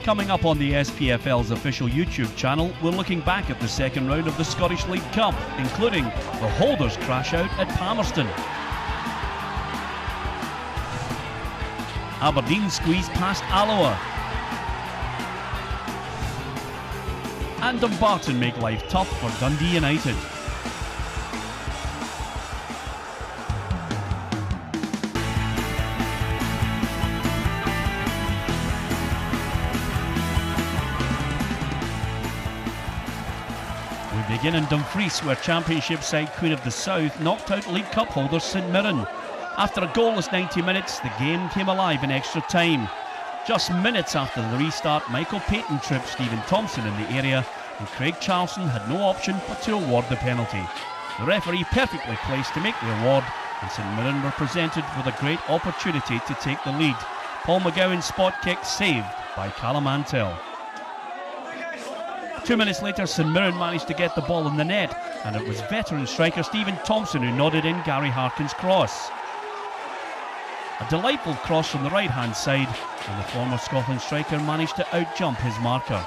Coming up on the SPFL's official YouTube channel, we're looking back at the second round of the Scottish League Cup, including the holders' crash out at Palmerston. Aberdeen squeezed past Alloa. And Dumbarton make life tough for Dundee United. We begin in Dumfries, where Championship side Queen of the South knocked out League Cup holders St Mirren. After a goalless 90 minutes, the game came alive in extra time. Just minutes after the restart, Michael Payton tripped Stephen Thompson in the area, and Craig Charlson had no option but to award the penalty. The referee perfectly placed to make the award, and St Mirren were presented with a great opportunity to take the lead. Paul McGowan's spot kick saved by Callum Antell. 2 minutes later, St Mirren managed to get the ball in the net, and it was veteran striker Stephen Thompson who nodded in Gary Harkin's cross. A delightful cross from the right-hand side, and the former Scotland striker managed to outjump his marker.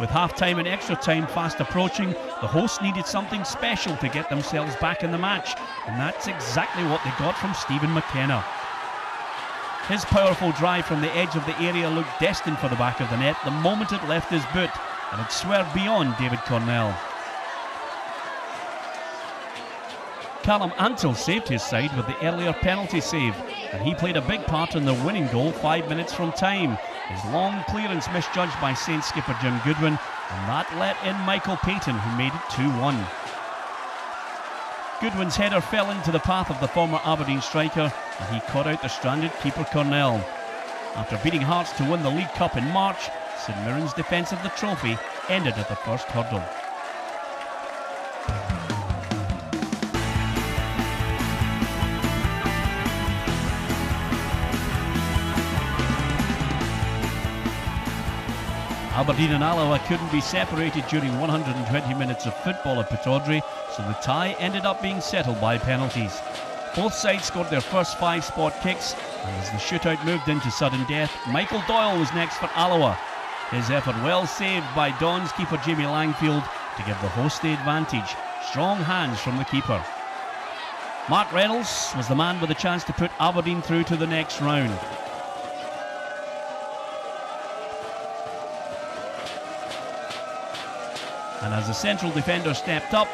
With half-time and extra time fast approaching, the hosts needed something special to get themselves back in the match, and that's exactly what they got from Stephen McKenna. His powerful drive from the edge of the area looked destined for the back of the net the moment it left his boot, and it swerved beyond David Cornell. Callum Antell saved his side with the earlier penalty save, and he played a big part in the winning goal 5 minutes from time. His long clearance misjudged by Saints skipper Jim Goodwin, and that let in Michael Payton, who made it 2-1. Goodwin's header fell into the path of the former Aberdeen striker, and he caught out the stranded keeper Cornell. After beating Hearts to win the League Cup in March, St Mirren's defence of the trophy ended at the first hurdle. Aberdeen and Alloa couldn't be separated during 120 minutes of football at Pittodrie, so the tie ended up being settled by penalties. Both sides scored their first 5 spot kicks, and as the shootout moved into sudden death, Michael Doyle was next for Alloa. His effort well saved by Don's keeper Jamie Langfield to give the host the advantage. Strong hands from the keeper. Mark Reynolds was the man with a chance to put Aberdeen through to the next round. And as the central defender stepped up,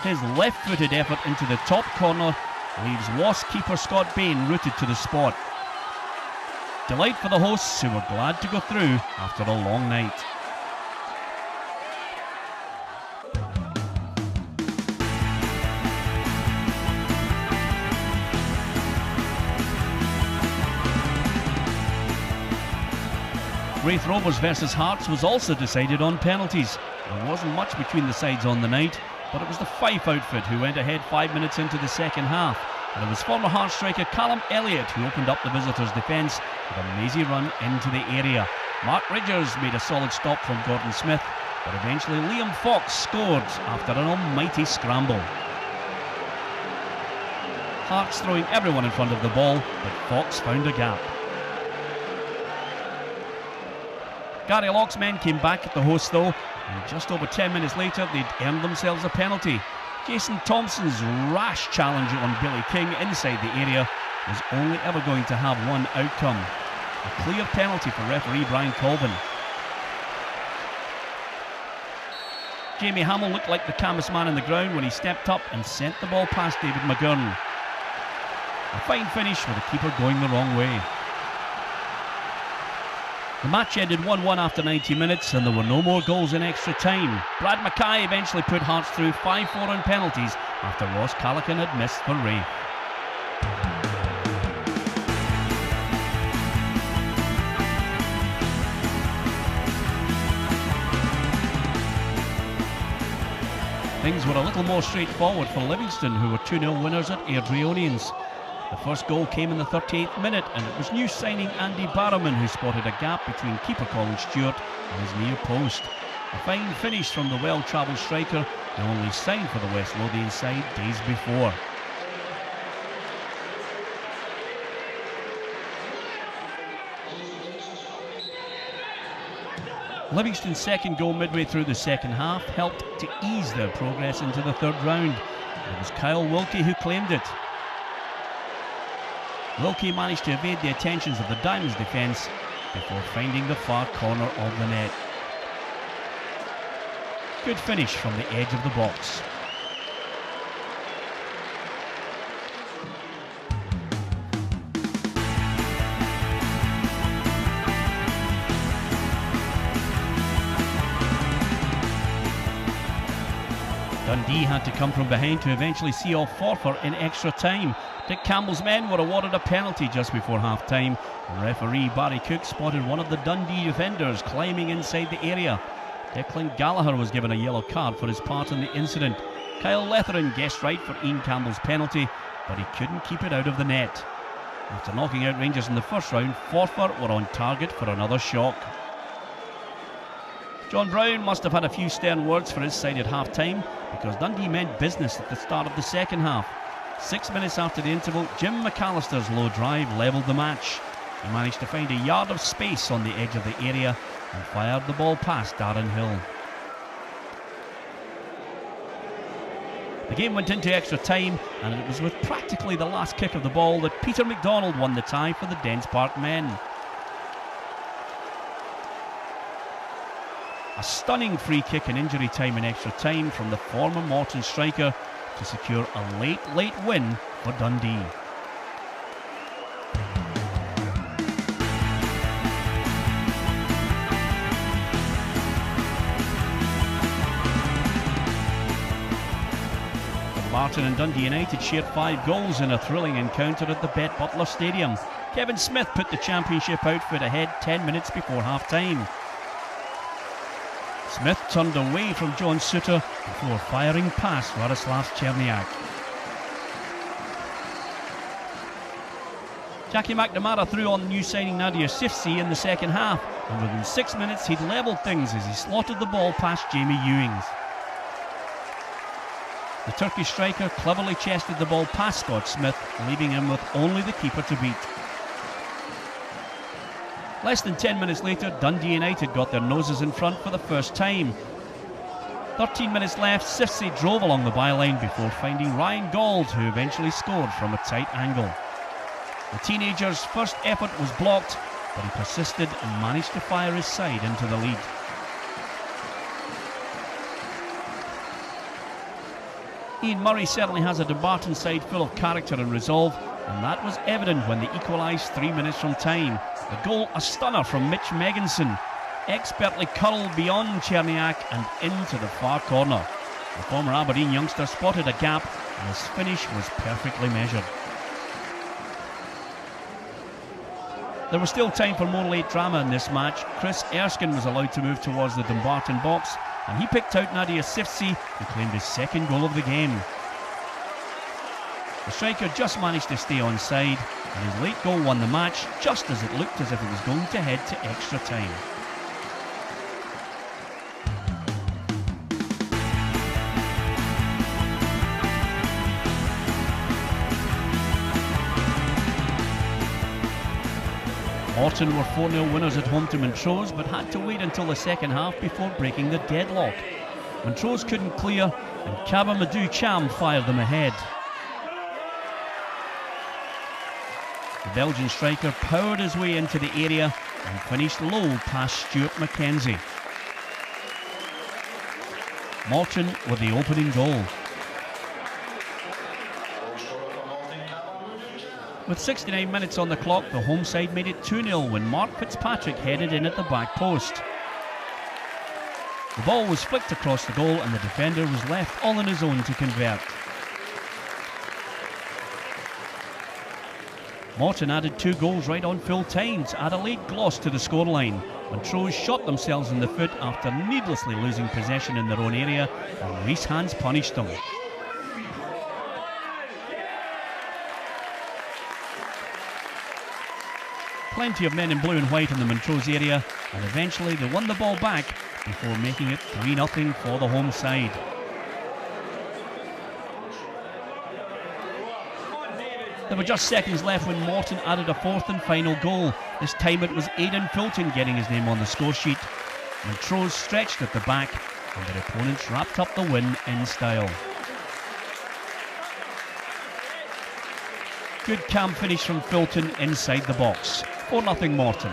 his left-footed effort into the top corner leaves Wasp keeper Scott Bain rooted to the spot. Delight for the hosts, who were glad to go through after a long night. Raith Rovers versus Hearts was also decided on penalties. There wasn't much between the sides on the night, but it was the Fife outfit who went ahead 5 minutes into the second half, and it was former Hearts striker Callum Elliott who opened up the visitors' defence with a mazy run into the area. Mark Ridgers made a solid stop from Gordon Smith, but eventually Liam Fox scored after an almighty scramble. Hearts throwing everyone in front of the ball, but Fox found a gap. Gary Locke's men came back at the host though, and just over 10 minutes later they'd earned themselves a penalty. Jason Thompson's rash challenge on Billy King inside the area was only ever going to have one outcome: a clear penalty for referee Brian Colvin. Jamie Hamill looked like the calmest man on the ground when he stepped up and sent the ball past David McGurn. A fine finish with the keeper going the wrong way. The match ended 1-1 after 90 minutes, and there were no more goals in extra time. Brad Mackay eventually put Hearts through 5-4 on penalties after Ross Callaghan had missed for Raith. Things were a little more straightforward for Livingston, who were 2-0 winners at Airdrieonians. The first goal came in the 38th minute, and it was new signing Andy Barrowman who spotted a gap between keeper Colin Stewart and his near post. A fine finish from the well-travelled striker, who only signed for the West Lothian side days before. Livingston's second goal midway through the second half helped to ease their progress into the third round. It was Kyle Wilkie who claimed it. Wilkie managed to evade the attentions of the Diamonds defence before finding the far corner of the net. Good finish from the edge of the box. Dundee had to come from behind to eventually see off Forfar in extra time. Dick Campbell's men were awarded a penalty just before half-time. Referee Barry Cook spotted one of the Dundee defenders climbing inside the area. Declan Gallagher was given a yellow card for his part in the incident. Kyle Letheran guessed right for Ian Campbell's penalty, but he couldn't keep it out of the net. After knocking out Rangers in the first round, Forfar were on target for another shock. John Brown must have had a few stern words for his side at half-time, because Dundee meant business at the start of the second half. 6 minutes after the interval, Jim McAllister's low drive levelled the match. He managed to find a yard of space on the edge of the area and fired the ball past Darren Hill. The game went into extra time, and it was with practically the last kick of the ball that Peter MacDonald won the tie for the Dens Park men. A stunning free kick in injury time in extra time from the former Morton striker to secure a late win for Dundee. Dumbarton and Dundee United shared 5 goals in a thrilling encounter at the Bet Butler Stadium. Kevin Smith put the championship outfit ahead 10 minutes before half-time. Smith turned away from John Suter before firing past Radoslav Cherniak. Jackie McNamara threw on new signing Nadir Sifsi in the second half, and within 6 minutes he'd levelled things as he slotted the ball past Jamie Ewings. The Turkish striker cleverly chested the ball past Scott Smith, leaving him with only the keeper to beat. Less than 10 minutes later, Dundee United got their noses in front for the first time. 13 minutes left, Sifsi drove along the byline before finding Ryan Gauld, who eventually scored from a tight angle. The teenager's first effort was blocked, but he persisted and managed to fire his side into the lead. Ian Murray certainly has a Dumbarton side full of character and resolve, and that was evident when they equalised 3 minutes from time. The goal, a stunner from Mitch Megginson, expertly curled beyond Cherniak and into the far corner. The former Aberdeen youngster spotted a gap, and his finish was perfectly measured. There was still time for more late drama in this match. Chris Erskine was allowed to move towards the Dumbarton box, and he picked out Nadir Sifsi, who claimed his second goal of the game. The striker just managed to stay onside, and his late goal won the match, just as it looked as if it was going to head to extra time. Morton were 4-0 winners at home to Montrose, but had to wait until the second half before breaking the deadlock. Montrose couldn't clear, and Kabamadou Cham fired them ahead. The Belgian striker powered his way into the area and finished low past Stuart McKenzie. Morton with the opening goal. With 69 minutes on the clock, the home side made it 2-0 when Mark Fitzpatrick headed in at the back post. The ball was flicked across the goal and the defender was left all on his own to convert. Morton added 2 goals right on full time to add a late gloss to the scoreline. Montrose shot themselves in the foot after needlessly losing possession in their own area, and Rhys Hands punished them. Plenty of men in blue and white in the Montrose area, and eventually they won the ball back before making it 3-0 for the home side. There were just seconds left when Morton added a 4th and final goal. This time it was Aidan Fulton getting his name on the score sheet. Montrose stretched at the back and their opponents wrapped up the win in style. Good calm finish from Fulton inside the box. 4-0 Morton.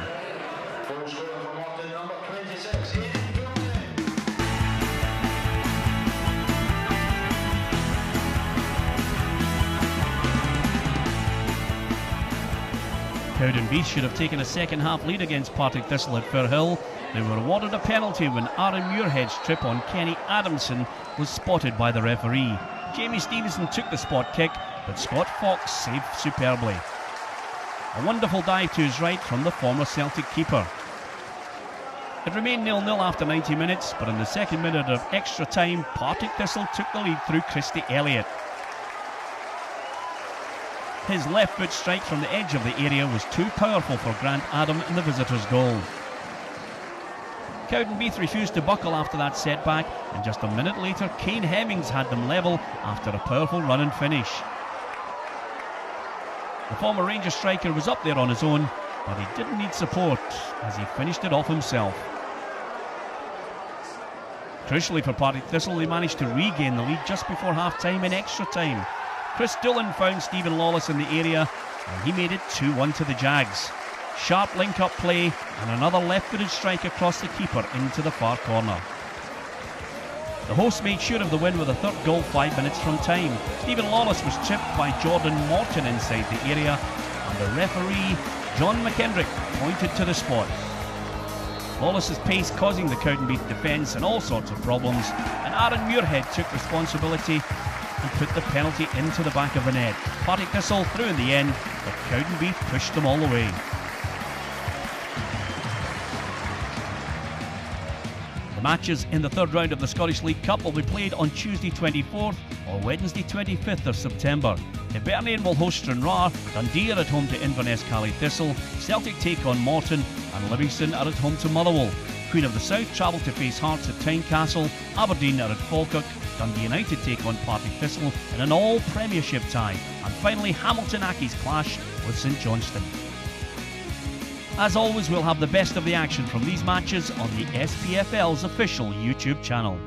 Cowdenbeath should have taken a second half lead against Partick Thistle at Firhill. They were awarded a penalty when Aaron Muirhead's trip on Kenny Adamson was spotted by the referee. Jamie Stevenson took the spot kick, but Scott Fox saved superbly. A wonderful dive to his right from the former Celtic keeper. It remained 0-0 after 90 minutes, but in the second minute of extra time, Partick Thistle took the lead through Christy Elliott. His left foot strike from the edge of the area was too powerful for Grant Adam in the visitors' goal. Cowdenbeath refused to buckle after that setback, and just a minute later Kane Hemmings had them level after a powerful run and finish. The former Rangers striker was up there on his own, but he didn't need support as he finished it off himself. Crucially for Partick Thistle, they managed to regain the lead just before half-time in extra time. Chris Doolan found Stephen Lawless in the area and he made it 2-1 to the Jags. Sharp link-up play and another left-footed strike across the keeper into the far corner. The hosts made sure of the win with a third goal 5 minutes from time. Stephen Lawless was chipped by Jordan Morton inside the area and the referee, John McKendrick, pointed to the spot. Lawless's pace causing the Cowdenbeath defence and all sorts of problems, and Aaron Muirhead took responsibility and put the penalty into the back of the net. Partick Thistle through in the end, but Cowdenbeath pushed them all the way. The matches in the third round of the Scottish League Cup will be played on Tuesday 24th or Wednesday 25th of September. Hibernian will host Stranraer, Dundee are at home to Inverness Cally Thistle, Celtic take on Morton and Livingston are at home to Motherwell. Queen of the South travel to face Hearts at Tynecastle, Aberdeen are at Falkirk, Dundee United take on Partick Thistle in an all-Premiership tie, and finally Hamilton Accies clash with St Johnstone. As always, we'll have the best of the action from these matches on the SPFL's official YouTube channel.